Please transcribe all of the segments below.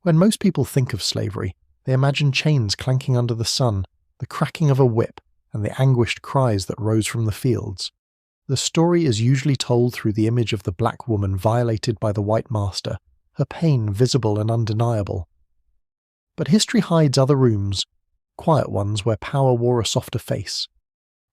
When most people think of slavery, they imagine chains clanking under the sun, the cracking of a whip, and the anguished cries that rose from the fields. The story is usually told through the image of the black woman violated by the white master, her pain visible and undeniable. But history hides other rooms, quiet ones where power wore a softer face.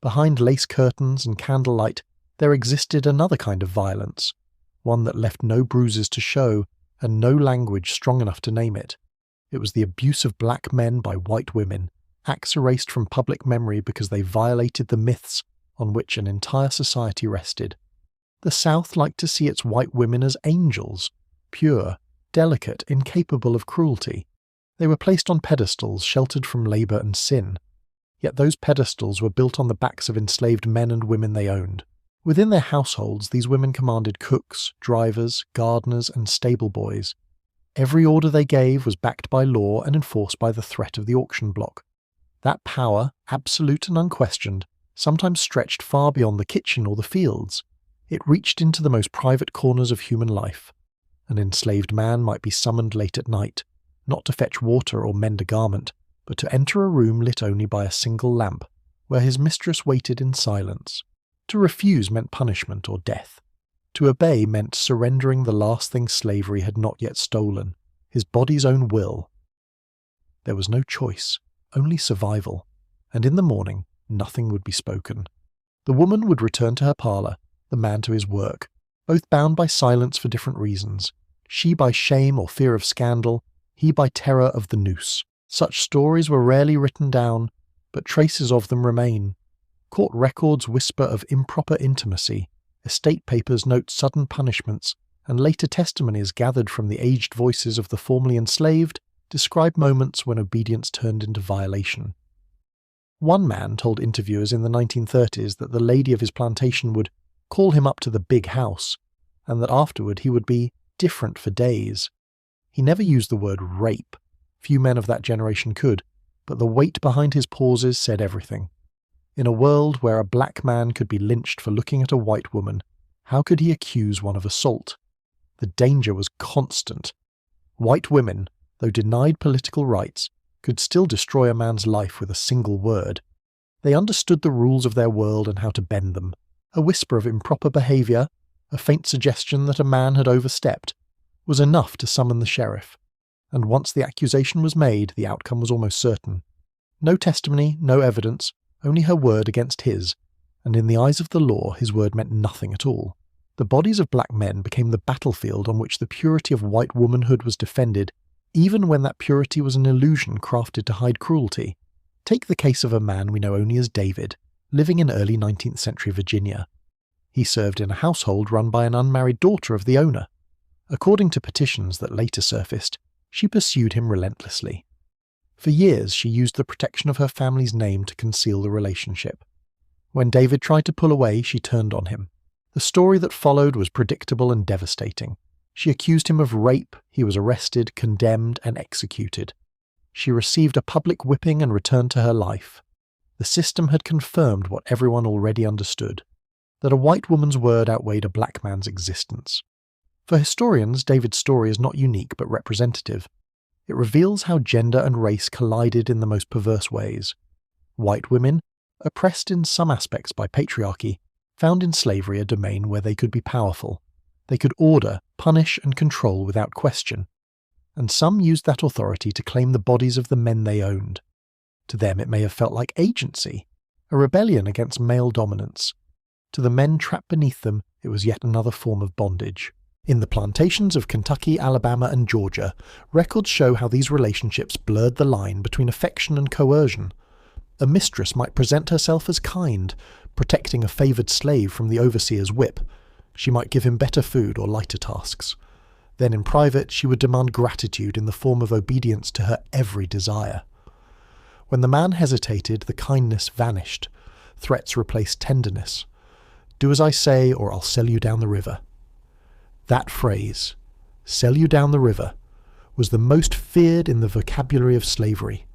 Behind lace curtains and candlelight, there existed another kind of violence, one that left no bruises to show and no language strong enough to name it. It was the abuse of black men by white women, acts erased from public memory because they violated the myths on which an entire society rested. The South liked to see its white women as angels, pure, delicate, incapable of cruelty. They were placed on pedestals sheltered from labour and sin. Yet those pedestals were built on the backs of enslaved men and women they owned. Within their households, these women commanded cooks, drivers, gardeners, and stable boys. Every order they gave was backed by law and enforced by the threat of the auction block. That power, absolute and unquestioned, sometimes stretched far beyond the kitchen or the fields. It reached into the most private corners of human life. An enslaved man might be summoned late at night, not to fetch water or mend a garment, but to enter a room lit only by a single lamp, where his mistress waited in silence. To refuse meant punishment or death. To obey meant surrendering the last thing slavery had not yet stolen, his body's own will. There was no choice, only survival, and in the morning nothing would be spoken. The woman would return to her parlour, the man to his work, both bound by silence for different reasons, she by shame or fear of scandal, he by terror of the noose. Such stories were rarely written down, but traces of them remain. Court records whisper of improper intimacy, estate papers note sudden punishments, and later testimonies gathered from the aged voices of the formerly enslaved describe moments when obedience turned into violation. One man told interviewers in the 1930s that the lady of his plantation would call him up to the big house, and that afterward he would be different for days. He never used the word rape. Few men of that generation could, but the weight behind his pauses said everything. In a world where a black man could be lynched for looking at a white woman, how could he accuse one of assault? The danger was constant. White women, though denied political rights, could still destroy a man's life with a single word. They understood the rules of their world and how to bend them. A whisper of improper behaviour, a faint suggestion that a man had overstepped, was enough to summon the sheriff. And once the accusation was made, the outcome was almost certain. No testimony, no evidence, only her word against his, and in the eyes of the law his word meant nothing at all. The bodies of black men became the battlefield on which the purity of white womanhood was defended, even when that purity was an illusion crafted to hide cruelty. Take the case of a man we know only as David, living in early 19th century Virginia. He served in a household run by an unmarried daughter of the owner. According to petitions that later surfaced, she pursued him relentlessly. For years she used the protection of her family's name to conceal the relationship. When David tried to pull away, she turned on him. The story that followed was predictable and devastating. She accused him of rape, he was arrested, condemned, and executed. She received a public whipping and returned to her life. The system had confirmed what everyone already understood, that a white woman's word outweighed a black man's existence. For historians, David's story is not unique but representative. It reveals how gender and race collided in the most perverse ways. White women, oppressed in some aspects by patriarchy, found in slavery a domain where they could be powerful. They could order, punish, and control without question. And some used that authority to claim the bodies of the men they owned. To them it may have felt like agency, a rebellion against male dominance. To the men trapped beneath them, it was yet another form of bondage. In the plantations of Kentucky, Alabama, and Georgia, records show how these relationships blurred the line between affection and coercion. A mistress might present herself as kind, protecting a favoured slave from the overseer's whip. She might give him better food or lighter tasks. Then in private she would demand gratitude in the form of obedience to her every desire. When the man hesitated, the kindness vanished. Threats replaced tenderness. "Do as I say, or I'll sell you down the river." That phrase, "sell you down the river," was the most feared in the vocabulary of slavery.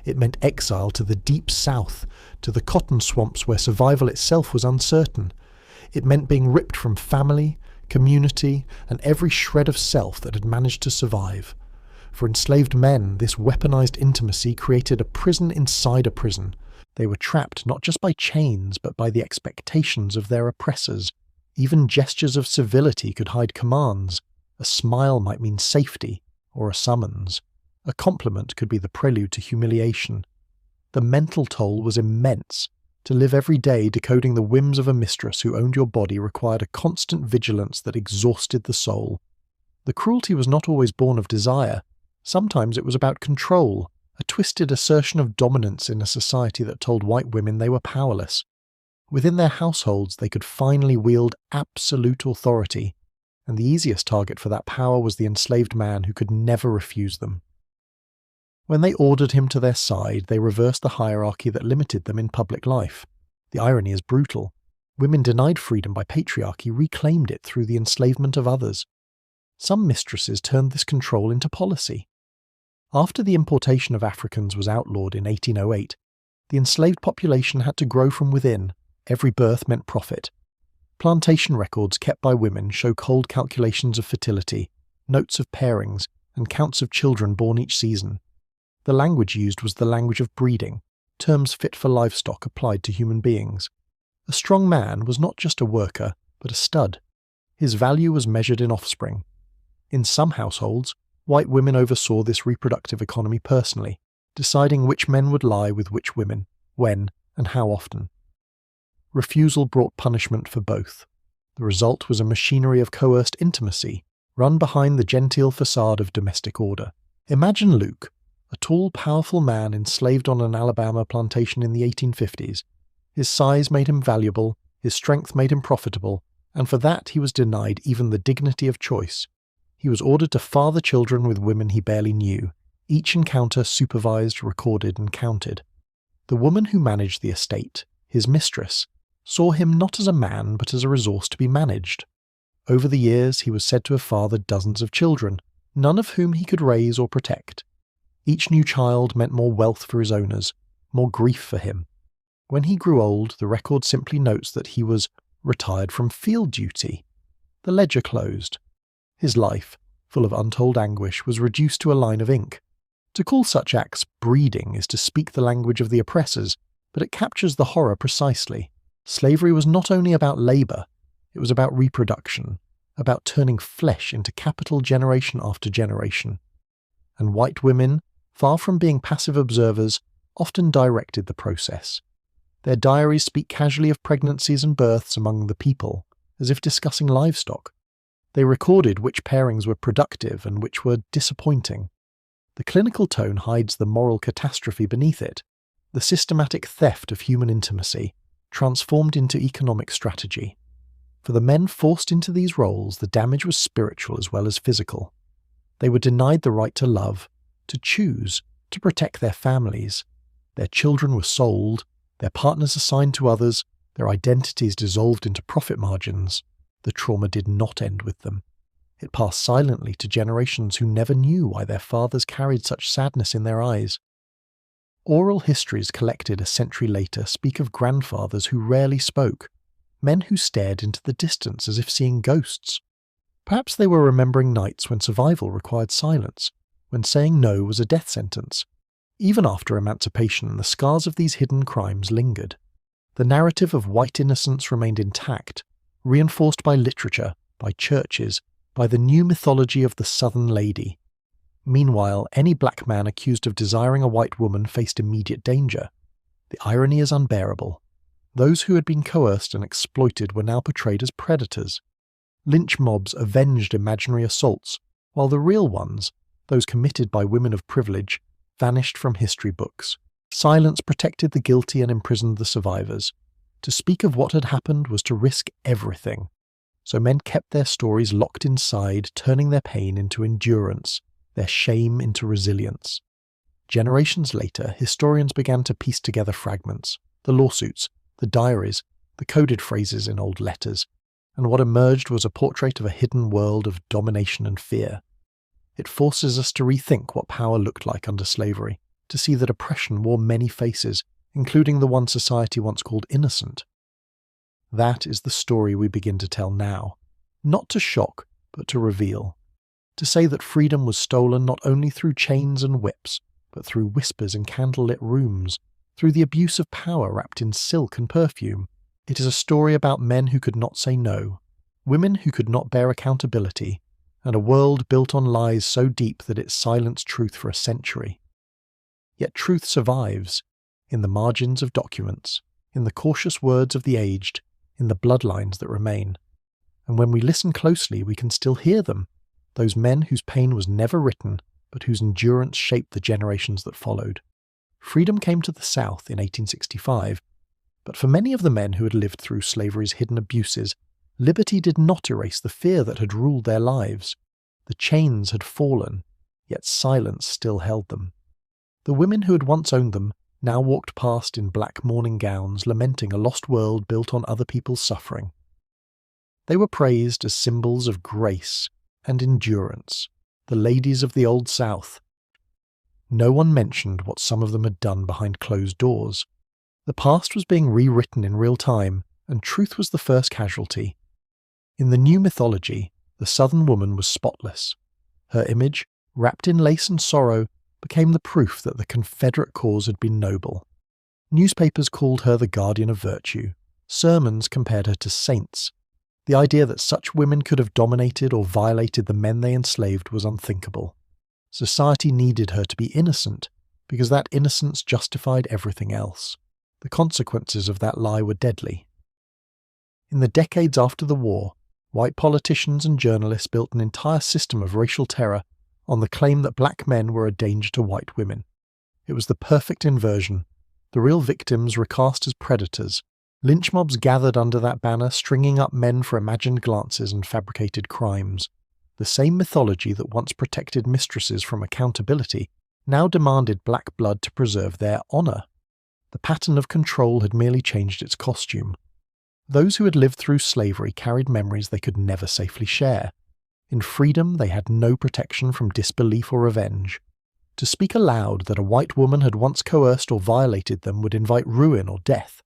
It meant exile to the deep south, to the cotton swamps where survival itself was uncertain. It meant being ripped from family, community, and every shred of self that had managed to survive. For enslaved men, this weaponized intimacy created a prison inside a prison. They were trapped not just by chains, but by the expectations of their oppressors. Even gestures of civility could hide commands. A smile might mean safety, or a summons. A compliment could be the prelude to humiliation. The mental toll was immense. To live every day decoding the whims of a mistress who owned your body required a constant vigilance that exhausted the soul. The cruelty was not always born of desire. Sometimes it was about control, a twisted assertion of dominance in a society that told white women they were powerless. Within their households, they could finally wield absolute authority, and the easiest target for that power was the enslaved man who could never refuse them. When they ordered him to their side, they reversed the hierarchy that limited them in public life. The irony is brutal. Women denied freedom by patriarchy reclaimed it through the enslavement of others. Some mistresses turned this control into policy. After the importation of Africans was outlawed in 1808, the enslaved population had to grow from within. Every birth meant profit. Plantation records kept by women show cold calculations of fertility, notes of pairings, and counts of children born each season. The language used was the language of breeding, terms fit for livestock applied to human beings. A strong man was not just a worker, but a stud. His value was measured in offspring. In some households, white women oversaw this reproductive economy personally, deciding which men would lie with which women, when, and how often. Refusal brought punishment for both. The result was a machinery of coerced intimacy, run behind the genteel facade of domestic order. Imagine Luke, a tall, powerful man enslaved on an Alabama plantation in the 1850s. His size made him valuable, his strength made him profitable, and for that he was denied even the dignity of choice. He was ordered to father children with women he barely knew, each encounter supervised, recorded, and counted. The woman who managed the estate, his mistress, saw him not as a man but as a resource to be managed. Over the years he was said to have fathered dozens of children, none of whom he could raise or protect. Each new child meant more wealth for his owners, more grief for him. When he grew old, the record simply notes that he was retired from field duty. The ledger closed. His life, full of untold anguish, was reduced to a line of ink. To call such acts breeding is to speak the language of the oppressors, but it captures the horror precisely. Slavery was not only about labour, it was about reproduction, about turning flesh into capital generation after generation. And white women, far from being passive observers, often directed the process. Their diaries speak casually of pregnancies and births among the people, as if discussing livestock. They recorded which pairings were productive and which were disappointing. The clinical tone hides the moral catastrophe beneath it, the systematic theft of human intimacy, transformed into economic strategy. For the men forced into these roles, the damage was spiritual as well as physical. They were denied the right to love, to choose, to protect their families. Their children were sold, their partners assigned to others, their identities dissolved into profit margins. The trauma did not end with them. It passed silently to generations who never knew why their fathers carried such sadness in their eyes. Oral histories collected a century later speak of grandfathers who rarely spoke, men who stared into the distance as if seeing ghosts. Perhaps they were remembering nights when survival required silence, when saying no was a death sentence. Even after emancipation, the scars of these hidden crimes lingered. The narrative of white innocence remained intact, reinforced by literature, by churches, by the new mythology of the Southern lady. Meanwhile, any black man accused of desiring a white woman faced immediate danger. The irony is unbearable. Those who had been coerced and exploited were now portrayed as predators. Lynch mobs avenged imaginary assaults, while the real ones, those committed by women of privilege, vanished from history books. Silence protected the guilty and imprisoned the survivors. To speak of what had happened was to risk everything. So men kept their stories locked inside, turning their pain into endurance, their shame into resilience. Generations later, historians began to piece together fragments, the lawsuits, the diaries, the coded phrases in old letters, and what emerged was a portrait of a hidden world of domination and fear. It forces us to rethink what power looked like under slavery, to see that oppression wore many faces, including the one society once called innocent. That is the story we begin to tell now, not to shock, but to reveal. to say that freedom was stolen not only through chains and whips, but through whispers in candlelit rooms, through the abuse of power wrapped in silk and perfume. It is a story about men who could not say no, women who could not bear accountability, and a world built on lies so deep that it silenced truth for a century. Yet truth survives, in the margins of documents, in the cautious words of the aged, in the bloodlines that remain. And when we listen closely, we can still hear them, those men whose pain was never written, but whose endurance shaped the generations that followed. Freedom came to the South in 1865, but for many of the men who had lived through slavery's hidden abuses, liberty did not erase the fear that had ruled their lives. The chains had fallen, yet silence still held them. The women who had once owned them now walked past in black mourning gowns, lamenting a lost world built on other people's suffering. They were praised as symbols of grace and endurance, the ladies of the Old South. No one mentioned what some of them had done behind closed doors. The past was being rewritten in real time, and truth was the first casualty. In the new mythology, the Southern woman was spotless. Her image, wrapped in lace and sorrow, became the proof that the Confederate cause had been noble. Newspapers called her the guardian of virtue. Sermons compared her to saints. The idea that such women could have dominated or violated the men they enslaved was unthinkable. Society needed her to be innocent, because that innocence justified everything else. The consequences of that lie were deadly. In the decades after the war, white politicians and journalists built an entire system of racial terror on the claim that black men were a danger to white women. It was the perfect inversion. The real victims recast as predators. Lynch mobs gathered under that banner, stringing up men for imagined glances and fabricated crimes. The same mythology that once protected mistresses from accountability now demanded black blood to preserve their honour. The pattern of control had merely changed its costume. Those who had lived through slavery carried memories they could never safely share. In freedom, they had no protection from disbelief or revenge. To speak aloud that a white woman had once coerced or violated them would invite ruin or death.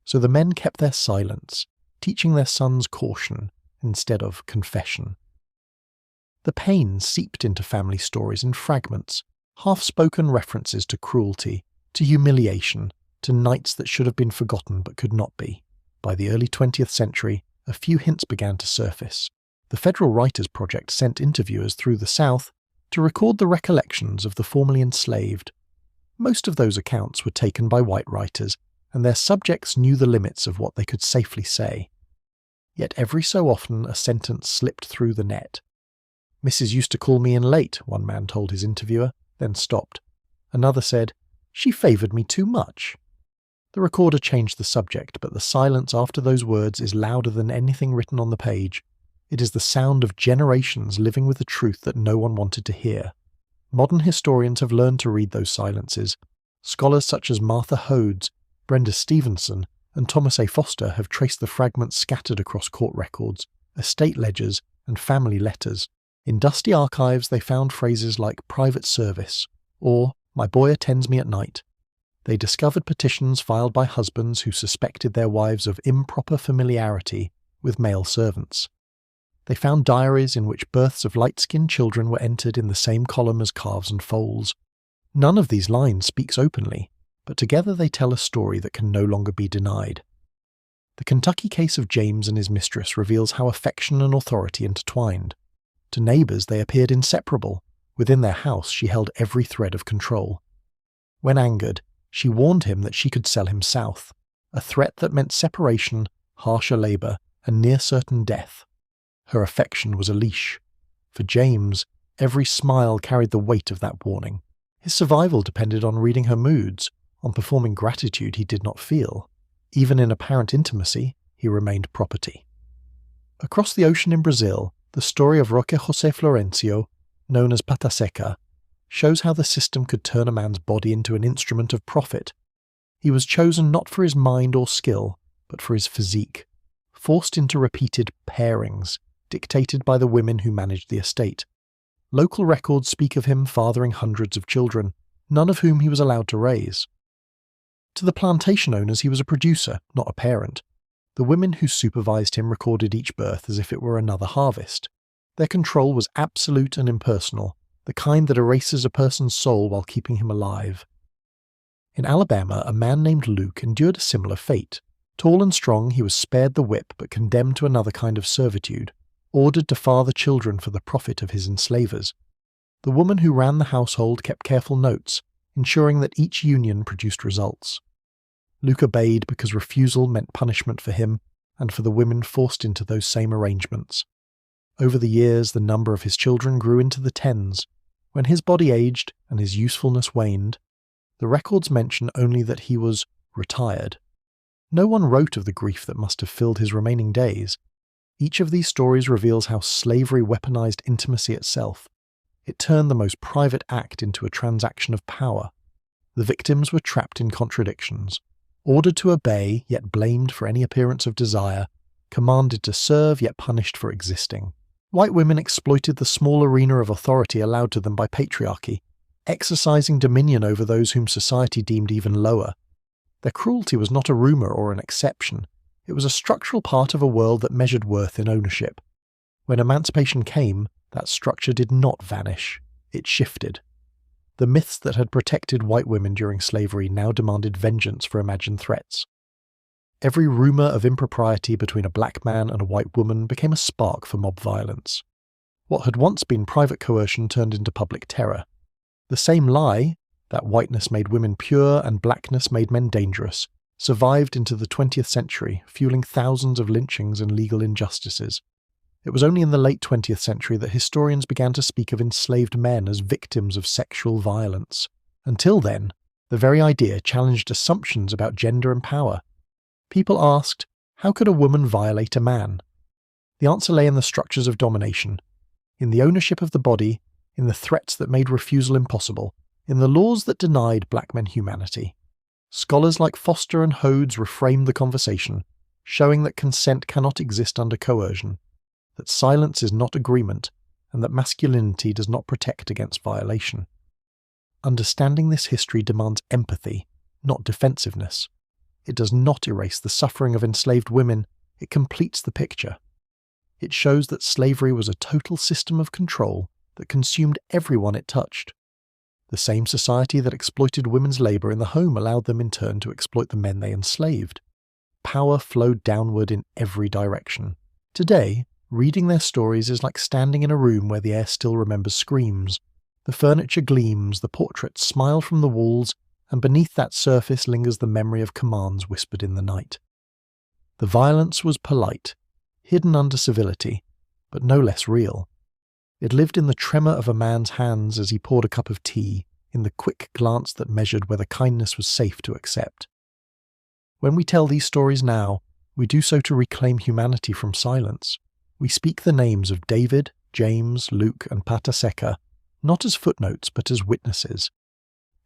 So the men kept their silence, teaching their sons caution instead of confession. The pain seeped into family stories in fragments, half-spoken references to cruelty, to humiliation, to nights that should have been forgotten but could not be. By the early 20th century, a few hints began to surface. The Federal Writers Project sent interviewers through the South to record the recollections of the formerly enslaved. Most of those accounts were taken by white writers, and their subjects knew the limits of what they could safely say. Yet every so often a sentence slipped through the net. "Mrs. used to call me in late," one man told his interviewer, then stopped. Another said, "She favoured me too much." The recorder changed the subject, but the silence after those words is louder than anything written on the page. It is the sound of generations living with the truth that no one wanted to hear. Modern historians have learned to read those silences. Scholars such as Martha Hodes, Brenda Stevenson, and Thomas A. Foster have traced the fragments scattered across court records, estate ledgers, and family letters. In dusty archives they found phrases like "private service" or "my boy attends me at night." They discovered petitions filed by husbands who suspected their wives of improper familiarity with male servants. They found diaries in which births of light-skinned children were entered in the same column as calves and foals. None of these lines speaks openly, but together they tell a story that can no longer be denied. The Kentucky case of James and his mistress reveals how affection and authority intertwined. To neighbours they appeared inseparable. Within their house she held every thread of control. When angered, she warned him that she could sell him south, a threat that meant separation, harsher labour, and near-certain death. Her affection was a leash. For James, every smile carried the weight of that warning. His survival depended on reading her moods, on performing gratitude he did not feel. Even in apparent intimacy, he remained property. Across the ocean in Brazil, the story of Roque José Florencio, known as Pata Seca, shows how the system could turn a man's body into an instrument of profit. He was chosen not for his mind or skill, but for his physique, forced into repeated pairings, dictated by the women who managed the estate. Local records speak of him fathering hundreds of children, none of whom he was allowed to raise. To the plantation owners he was a producer, not a parent. The women who supervised him recorded each birth as if it were another harvest. Their control was absolute and impersonal, the kind that erases a person's soul while keeping him alive. In Alabama, a man named Luke endured a similar fate. Tall and strong, he was spared the whip but condemned to another kind of servitude, ordered to father children for the profit of his enslavers. The woman who ran the household kept careful notes, ensuring that each union produced results. Luke obeyed because refusal meant punishment for him and for the women forced into those same arrangements. Over the years, the number of his children grew into the tens. When his body aged and his usefulness waned, the records mention only that he was retired. No one wrote of the grief that must have filled his remaining days. Each of these stories reveals how slavery weaponized intimacy itself. It turned the most private act into a transaction of power. The victims were trapped in contradictions, ordered to obey yet blamed for any appearance of desire, commanded to serve yet punished for existing. White women exploited the small arena of authority allowed to them by patriarchy, exercising dominion over those whom society deemed even lower. Their cruelty was not a rumour or an exception. It was a structural part of a world that measured worth in ownership. When emancipation came, that structure did not vanish. It shifted. The myths that had protected white women during slavery now demanded vengeance for imagined threats. Every rumour of impropriety between a black man and a white woman became a spark for mob violence. What had once been private coercion turned into public terror. The same lie, that whiteness made women pure and blackness made men dangerous, survived into the 20th century, fueling thousands of lynchings and legal injustices. It was only in the late 20th century that historians began to speak of enslaved men as victims of sexual violence. Until then, the very idea challenged assumptions about gender and power. People asked, how could a woman violate a man? The answer lay in the structures of domination, in the ownership of the body, in the threats that made refusal impossible, in the laws that denied black men humanity. Scholars like Foster and Hodes reframed the conversation, showing that consent cannot exist under coercion, that silence is not agreement, and that masculinity does not protect against violation. Understanding this history demands empathy, not defensiveness. It does not erase the suffering of enslaved women, it completes the picture. It shows that slavery was a total system of control that consumed everyone it touched. The same society that exploited women's labour in the home allowed them in turn to exploit the men they enslaved. Power flowed downward in every direction. Today, reading their stories is like standing in a room where the air still remembers screams. The furniture gleams, the portraits smile from the walls, and beneath that surface lingers the memory of commands whispered in the night. The violence was polite, hidden under civility, but no less real. It lived in the tremor of a man's hands as he poured a cup of tea, in the quick glance that measured whether kindness was safe to accept. When we tell these stories now, we do so to reclaim humanity from silence. We speak the names of David, James, Luke, and Pataseka, not as footnotes but as witnesses.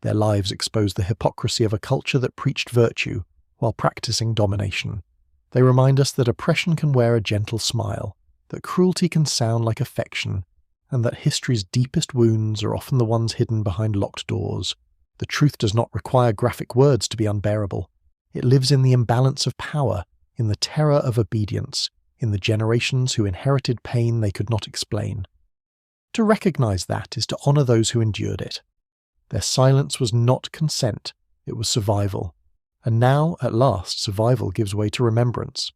Their lives expose the hypocrisy of a culture that preached virtue while practicing domination. They remind us that oppression can wear a gentle smile, that cruelty can sound like affection, and that history's deepest wounds are often the ones hidden behind locked doors. The truth does not require graphic words to be unbearable. It lives in the imbalance of power, in the terror of obedience, in the generations who inherited pain they could not explain. To recognize that is to honor those who endured it. Their silence was not consent, it was survival. And now, at last, survival gives way to remembrance.